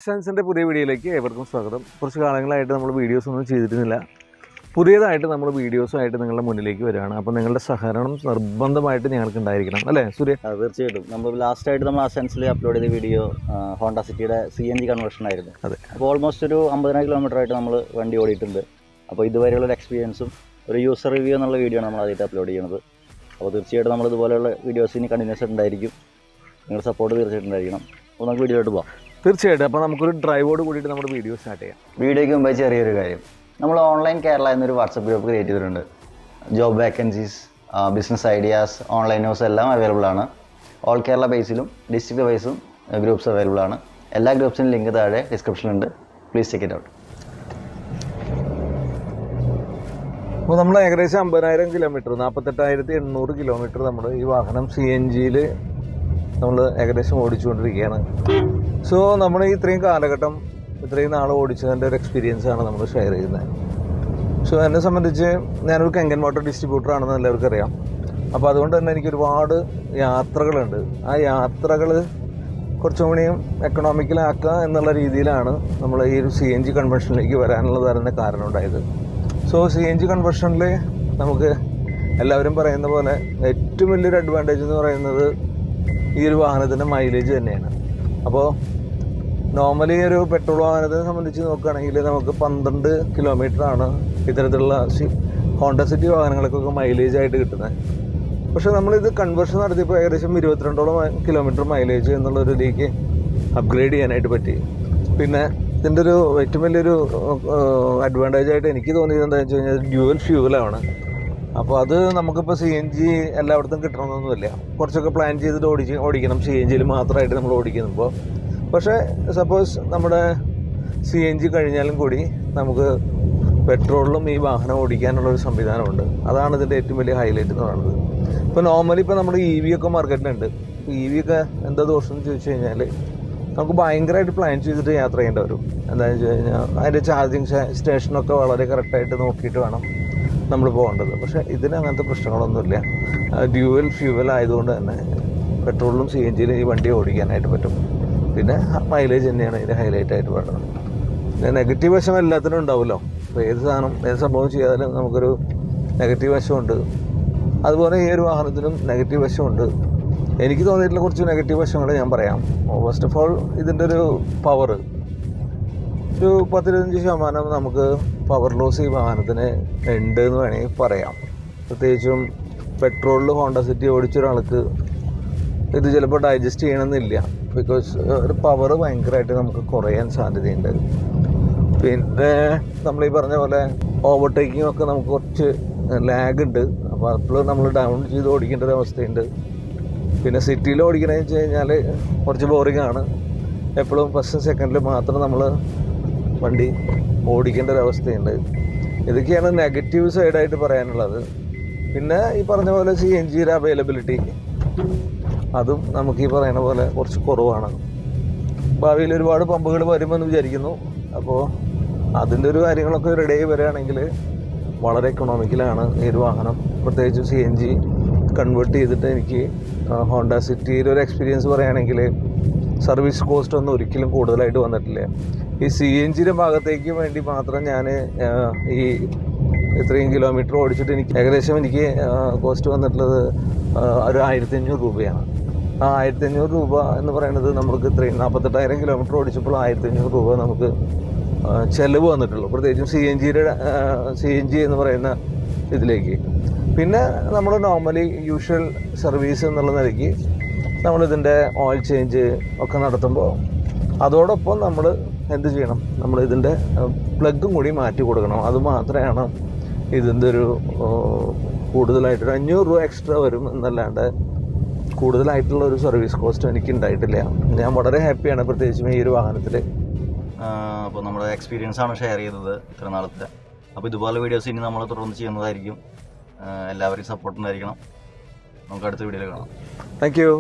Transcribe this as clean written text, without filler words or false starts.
സയൻസിൻ്റെ പുതിയ വീഡിയോയിലേക്ക് ഏവർക്കും സ്വാഗതം. കുറച്ച് കാലങ്ങളായിട്ട് നമ്മൾ വീഡിയോസൊന്നും ചെയ്തിരുന്നില്ല. പുതിയതായിട്ട് നമ്മൾ വീഡിയോസുമായിട്ട് നിങ്ങളുടെ മുന്നിലേക്ക് വരികയാണ്. അപ്പോൾ നിങ്ങളുടെ സഹകരണം നിർബന്ധമായിട്ട് ഞങ്ങൾക്ക് ഉണ്ടായിരിക്കണം, അല്ലേ സൂര്യ? തീർച്ചയായിട്ടും. നമ്മൾ ലാസ്റ്റായിട്ട് നമ്മൾ അസെൻസിൽ അപ്ലോഡ് ചെയ്ത വീഡിയോ ഹോണ്ട സിറ്റിയുടെ CNG കൺവേർഷൻ ആയിരുന്നു. അതെ. അപ്പോൾ ഓൾമോസ്റ്റ് ഒരു 50,000 കിലോമീറ്ററായിട്ട് നമ്മൾ വണ്ടി ഓടിയിട്ടുണ്ട്. അപ്പോൾ ഇതുവരെയുള്ള എക്സ്പീരിയൻസും ഒരു യൂസർ റിവ്യൂ എന്നുള്ള വീഡിയോ ആണ് നമ്മൾ ആദ്യമായിട്ട് അപ്ലോഡ് ചെയ്യുന്നത്. അപ്പോൾ തീർച്ചയായിട്ടും നമ്മൾ ഇതുപോലെയുള്ള വീഡിയോസ് ഇനി കണ്ടിന്യൂസ് ഉണ്ടായിരിക്കും. നിങ്ങളുടെ സപ്പോർട്ട് തീർച്ചയായിട്ടും ഉണ്ടായിരിക്കണം. അപ്പോൾ നമുക്ക് വീഡിയോയിലോട്ട് പോകാം. തീർച്ചയായിട്ടും. അപ്പോൾ നമുക്കൊരു ഡ്രൈവോട് കൂടിയിട്ട് നമ്മുടെ വീഡിയോ സ്റ്റാർട്ട് ചെയ്യാം. വീഡിയോയ്ക്ക് മുമ്പ് ചെറിയൊരു കാര്യം, നമ്മൾ ഓൺലൈൻ കേരള എന്നൊരു വാട്സപ്പ് ഗ്രൂപ്പ് ക്രിയേറ്റ് ചെയ്തിട്ടുണ്ട്. Job vacancies, business ideas, online news എല്ലാം അവൈലബിൾ ആണ്. ഓൾ കേരള ബേസിലും ഡിസ്ട്രിക്ട് വൈസും ഗ്രൂപ്പ്സ് അവൈലബിൾ ആണ്. എല്ലാ ഗ്രൂപ്പ്സിനും ലിങ്ക് താഴെ ഡിസ്ക്രിപ്ഷനിലുണ്ട്. Please check it out. അപ്പോൾ നമ്മൾ ഏകദേശം 50,000 കിലോമീറ്റർ, 48,800 കിലോമീറ്റർ നമ്മൾ ഈ വാഹനം CNGയിൽ നമ്മൾ ഏകദേശം ഓടിച്ചുകൊണ്ടിരിക്കുകയാണ്. സോ നമ്മൾ ഇത്രയും കാലഘട്ടം, ഇത്രയും നാൾ ഓടിച്ചതിൻ്റെ ഒരു എക്സ്പീരിയൻസാണ് നമ്മൾ ഷെയർ ചെയ്യുന്നത്. സോ എന്നെ സംബന്ധിച്ച് ഞാനൊരു കെങ്കൻ മോട്ടോർ ഡിസ്ട്രിബ്യൂട്ടർ ആണെന്ന് എല്ലാവർക്കും അറിയാം. അപ്പോൾ അതുകൊണ്ട് തന്നെ എനിക്ക് ഒരുപാട് യാത്രകളുണ്ട്. ആ യാത്രകൾ കുറച്ചും കൂടിയും എക്കണോമിക്കലാക്കുക എന്നുള്ള രീതിയിലാണ് നമ്മൾ ഈ ഒരു CNG കൺവെർഷനിലേക്ക് വരാനുള്ള തന്നെ കാരണം ഉണ്ടായത്. സോ CNG കൺവെർഷനിൽ നമുക്ക് എല്ലാവരും പറയുന്ന പോലെ ഏറ്റവും വലിയൊരു അഡ്വാൻറ്റേജ് എന്ന് പറയുന്നത് ഈ ഒരു വാഹനത്തിൻ്റെ മൈലേജ് തന്നെയാണ്. അപ്പോൾ നോർമലി ഒരു പെട്രോൾ വാഹനത്തെ സംബന്ധിച്ച് നോക്കുകയാണെങ്കിൽ നമുക്ക് 12 കിലോമീറ്ററാണ് ഇത്തരത്തിലുള്ള ഹോണ്ട സിറ്റി വാഹനങ്ങൾക്കൊക്കെ മൈലേജ് ആയിട്ട് കിട്ടുന്നത്. പക്ഷേ നമ്മളിത് കൺവേർഷൻ നടത്തിയപ്പോൾ ഏകദേശം 22ഓളം കിലോമീറ്റർ മൈലേജ് എന്നുള്ളൊരിതിലേക്ക് അപ്ഗ്രേഡ് ചെയ്യാനായിട്ട് പറ്റി. പിന്നെ ഇതിൻ്റെ ഒരു ഏറ്റവും വലിയൊരു അഡ്വാൻറ്റേജ് ആയിട്ട് എനിക്ക് തോന്നിയത് എന്താണെന്ന് വെച്ച് കഴിഞ്ഞാൽ ഡ്യുവൽ ഫ്യൂവലാണ്. അപ്പോൾ അത് നമുക്കിപ്പോൾ CNG എല്ലായിടത്തും കിട്ടണമെന്നൊന്നുമില്ല. കുറച്ചൊക്കെ പ്ലാൻ ചെയ്തിട്ട് ഓടിക്കണം CNGയിൽ മാത്രമായിട്ട് നമ്മൾ ഓടിക്കുമ്പോൾ. പക്ഷേ സപ്പോസ് നമ്മുടെ CNG കഴിഞ്ഞാലും കൂടി നമുക്ക് പെട്രോളിലും ഈ വാഹനം ഓടിക്കാനുള്ളൊരു സംവിധാനമുണ്ട്. അതാണ് ഇതിൻ്റെ ഏറ്റവും വലിയ ഹൈലൈറ്റ് എന്ന് പറയുന്നത്. ഇപ്പോൾ നോർമലി ഇപ്പോൾ നമ്മുടെ EV ഒക്കെ മാർക്കറ്റിലുണ്ട്. ഇപ്പോൾ EV ഒക്കെ എന്താ ദോഷം എന്ന് ചോദിച്ചു കഴിഞ്ഞാൽ നമുക്ക് ഭയങ്കരമായിട്ട് പ്ലാൻ ചെയ്തിട്ട് യാത്ര ചെയ്യേണ്ടി വരും. എന്താണെന്ന് വെച്ച് കഴിഞ്ഞാൽ അതിൻ്റെ ചാർജിങ് സ്റ്റേഷനൊക്കെ വളരെ കറക്റ്റായിട്ട് നോക്കിയിട്ട് വേണം നമ്മൾ പോകേണ്ടത്. പക്ഷേ ഇതിന് അങ്ങനത്തെ പ്രശ്നങ്ങളൊന്നുമില്ല. ഡ്യുവൽ ഫ്യൂവൽ ആയതുകൊണ്ട് തന്നെ പെട്രോളിലും CNGയിലും ഈ വണ്ടി ഓടിക്കാനായിട്ട് പറ്റും. പിന്നെ മൈലേജ് തന്നെയാണ് ഇതിൻ്റെ ഹൈലൈറ്റ് ആയിട്ട് വേണ്ടത്. പിന്നെ നെഗറ്റീവ് വശം എല്ലാത്തിനും ഉണ്ടാവുമല്ലോ. അപ്പോൾ ഏത് സംഭവം ചെയ്താലും നമുക്കൊരു നെഗറ്റീവ് വശമുണ്ട്. അതുപോലെ ഈ ഒരു വാഹനത്തിനും നെഗറ്റീവ് വശമുണ്ട്. എനിക്ക് തോന്നിയിട്ടുള്ള കുറച്ച് നെഗറ്റീവ് വശങ്ങൾ ഞാൻ പറയാം. ഫസ്റ്റ് ഓഫ് ഓൾ ഇതിൻ്റെ ഒരു പവർ, ഒരു 10-25% നമുക്ക് പവർ ലോസ് ഈ വാഹനത്തിന് ഉണ്ട് എന്ന് വേണമെങ്കിൽ പറയാം. പ്രത്യേകിച്ചും പെട്രോളിൽ ഹോണ്ട സിറ്റി ഓടിച്ച ഒരാൾക്ക് ഇത് ചിലപ്പോൾ ഡൈജസ്റ്റ് ചെയ്യണമെന്നില്ല. ബിക്കോസ് ഒരു പവർ ഭയങ്കരമായിട്ട് നമുക്ക് കുറയാൻ സാധ്യതയുണ്ട്. പിന്നെ നമ്മൾ ഈ പറഞ്ഞ പോലെ ഓവർടേക്കിംഗ് ഒക്കെ നമുക്ക് കുറച്ച് ലാഗ് ഉണ്ട്. അപ്പോൾ അപ്പോൾ നമ്മൾ ഡൗൺ ചെയ്ത് ഓടിക്കേണ്ട ഒരു അവസ്ഥയുണ്ട്. പിന്നെ സിറ്റിയിൽ ഓടിക്കണമെന്ന് വെച്ച് കഴിഞ്ഞാൽ കുറച്ച് ബോറിംഗ് ആണ്. എപ്പോഴും ഫസ്റ്റ് സെക്കൻഡിൽ മാത്രം നമ്മൾ വണ്ടി ഓടിക്കേണ്ട ഒരവസ്ഥയുണ്ട്. ഇതൊക്കെയാണ് നെഗറ്റീവ് സൈഡായിട്ട് പറയാനുള്ളത്. പിന്നെ ഈ പറഞ്ഞ പോലെ CNGയുടെ അവൈലബിലിറ്റി അതും നമുക്ക് ഈ പറയുന്ന പോലെ കുറച്ച് കുറവാണ്. ഭാവിയിൽ ഒരുപാട് പമ്പുകൾ വരുമെന്ന് വിചാരിക്കുന്നു. അപ്പോൾ അതിൻ്റെ ഒരു കാര്യങ്ങളൊക്കെ റെഡി ആയി വരികയാണെങ്കിൽ വളരെ എക്കണോമിക്കലാണ് ഈ ഒരു വാഹനം. പ്രത്യേകിച്ച് CNG കൺവേർട്ട് ചെയ്തിട്ട് എനിക്ക് ഹോണ്ട സിറ്റിയുടെ ഒരു എക്സ്പീരിയൻസ് പറയുകയാണെങ്കിൽ സർവീസ് കോസ്റ്റ് ഒന്നും ഒരിക്കലും കൂടുതലായിട്ട് വന്നിട്ടില്ല. ഈ CNGയുടെ ഭാഗത്തേക്ക് വേണ്ടി മാത്രം ഞാൻ ഈ ഇത്രയും കിലോമീറ്റർ ഓടിച്ചിട്ട് എനിക്ക് കോസ്റ്റ് വന്നിട്ടുള്ളത് ഒരു 1,500 രൂപയാണ്. ആ 1,500 രൂപ എന്ന് പറയുന്നത് നമുക്ക് ഇത്രയും 48,000 കിലോമീറ്റർ ഓടിച്ചപ്പോൾ 1,500 രൂപ നമുക്ക് ചിലവ് വന്നിട്ടുള്ളൂ. പ്രത്യേകിച്ചും CNG എന്ന് പറയുന്ന ഇതിലേക്ക്. പിന്നെ നമ്മൾ നോർമലി യൂഷ്വൽ സർവീസ് എന്നുള്ള നിലയ്ക്ക് നമ്മളിതിൻ്റെ ഓയിൽ ചേഞ്ച് ഒക്കെ നടത്തുമ്പോൾ അതോടൊപ്പം നമ്മൾ എന്ത് ചെയ്യണം, നമ്മൾ ഇതിൻ്റെ പ്ലഗും കൂടി മാറ്റി കൊടുക്കണം. അത് മാത്രമാണ് ഇതിൻ്റെ ഒരു കൂടുതലായിട്ടൊരു 500 രൂപ എക്സ്ട്രാ വരും എന്നല്ലാണ്ട് കൂടുതലായിട്ടുള്ള ഒരു സർവീസ് കോസ്റ്റ് എനിക്ക് ഉണ്ടായിട്ടില്ല. ഞാൻ വളരെ ഹാപ്പിയാണ് പ്രത്യേകിച്ചും ഈ ഒരു വാഹനത്തിൽ. അപ്പോൾ നമ്മുടെ എക്സ്പീരിയൻസ് ആണ് ഷെയർ ചെയ്തത് ഇത്ര നാളത്തെ. അപ്പോൾ ഇതുപോലെ വീഡിയോസ് ഇനി നമ്മൾ തുടർന്ന് ചെയ്യുന്നതായിരിക്കും. എല്ലാവരും സപ്പോർട്ട് ഉണ്ടായിരിക്കണം. നമുക്ക് അടുത്ത വീഡിയോയിൽ കാണാം. Thank you.